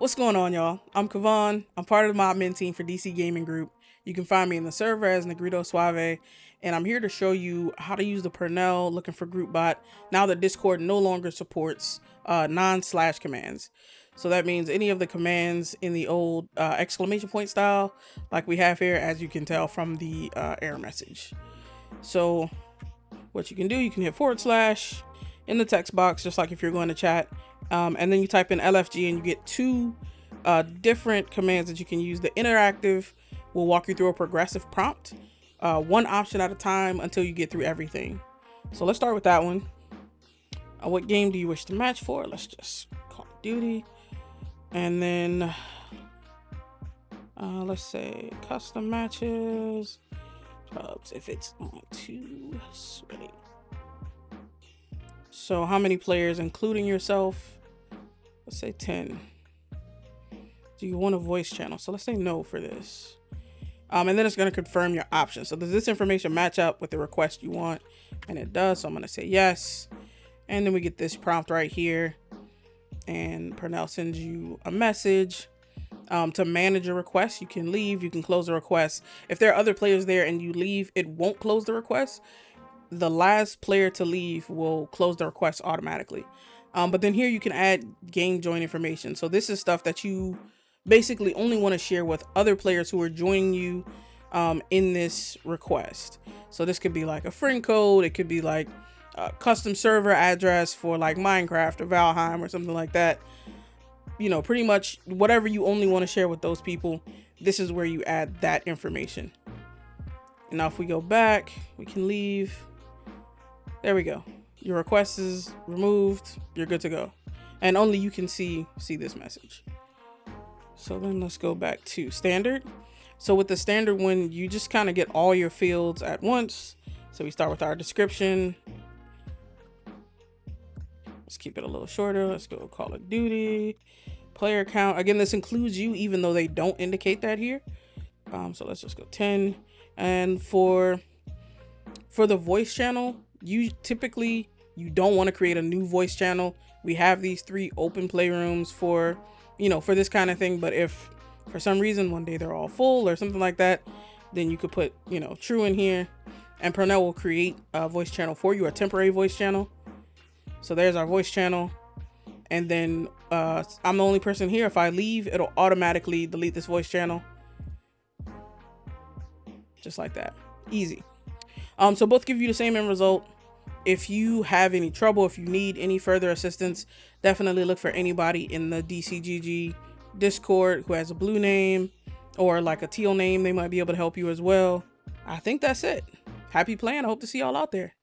What's going on, y'all? I'm Kavan. I'm part of the mob min team for DC Gaming Group. You can find me in the server as Negrito Suave, and I'm here to show you how to use the Purnell looking for group bot now that Discord no longer supports non-slash commands. So that means any of the commands in the old exclamation point style like we have here, as you can tell from the error message. So what you can do, you can hit / in the text box, just like if you're going to chat. And then you type in LFG and you get two different commands that you can use. The interactive will walk you through a progressive prompt, one option at a time until you get through everything. So let's start with that one. What game do you wish to match for? Let's just Call of Duty. And then let's say custom matches. If it's on 2, ready. So how many players, including yourself? Let's say 10. Do you want a voice channel? So let's say no for this. And then it's going to confirm your options. So does this information match up with the request you want? And it does. So I'm going to say yes. And then we get this prompt right here. And Purnell sends you a message. To manage a request, you can leave, you can close the request. If there are other players there and you leave, it won't close the request. The last player to leave will close the request automatically. But then here you can add game join information. So this is stuff that you basically only want to share with other players who are joining you in this request. So this could be like a friend code. It could be like a custom server address for like Minecraft or Valheim or something like that. You know, pretty much whatever you only want to share with those people, this is where you add that information. And now if we go back, we can leave. There we go. Your request is removed. You're good to go. And only you can see this message. So then let's go back to standard. So with the standard one, you just kind of get all your fields at once. So we start with our description. Let's keep it a little shorter. Let's go Call of Duty. Player count. Again, this includes you, even though they don't indicate that here. So let's just go 10. And for the voice channel, you don't want to create a new voice channel. We have these 3 open playrooms for this kind of thing. But if for some reason one day they're all full or something like that, then you could put, true in here, and Purnell will create a voice channel for you, a temporary voice channel. So there's our voice channel. And then I'm the only person here. If I leave, it'll automatically delete this voice channel. Just like that. Easy. So both give you the same end result. If you have any trouble, if you need any further assistance, definitely look for anybody in the DCGG Discord who has a blue name or like a teal name. They might be able to help you as well. I think that's it. Happy playing. I hope to see y'all out there.